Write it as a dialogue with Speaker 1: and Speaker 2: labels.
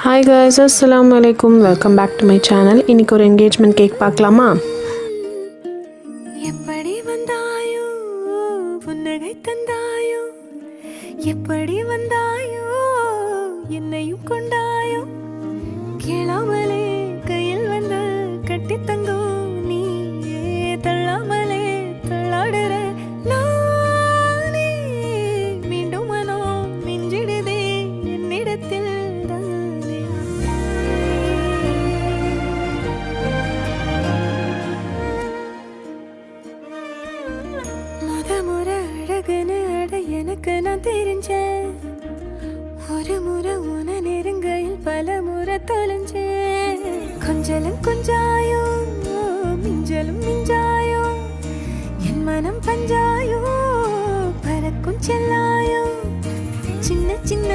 Speaker 1: Hi guys, அஸ்ஸலாமு அலைக்கும். Welcome back to my channel. இன்றைக்கி ஒரு என்கேஜ்மெண்ட் கேக் பார்க்கலாமா?
Speaker 2: எப்படி வந்தாயோ புன்னகை தந்தாயோ, எப்படி வந்தாயோ என்னையும் கொண்டாயோ, கேளாமலே கையில் வந்து கட்டி தங்கோ நீயே, தள்ளாமலே தள்ளாடுற நானே, மீண்டும் மனம் மிஞ்சிடுதே என்னிடத்தில். முறை அழகுன்னு அட எனக்கு நான் தெரிஞ்சேன், ஒரு முறை உன நெருங்கையில் பல முறை தொலைஞ்சேன். கொஞ்சலும் கொஞ்சாயோ மிஞ்சலும் மிஞ்சாயோ, என் மனம் பஞ்சாயோ பறக்கும் செல்லாயோ, சின்ன சின்ன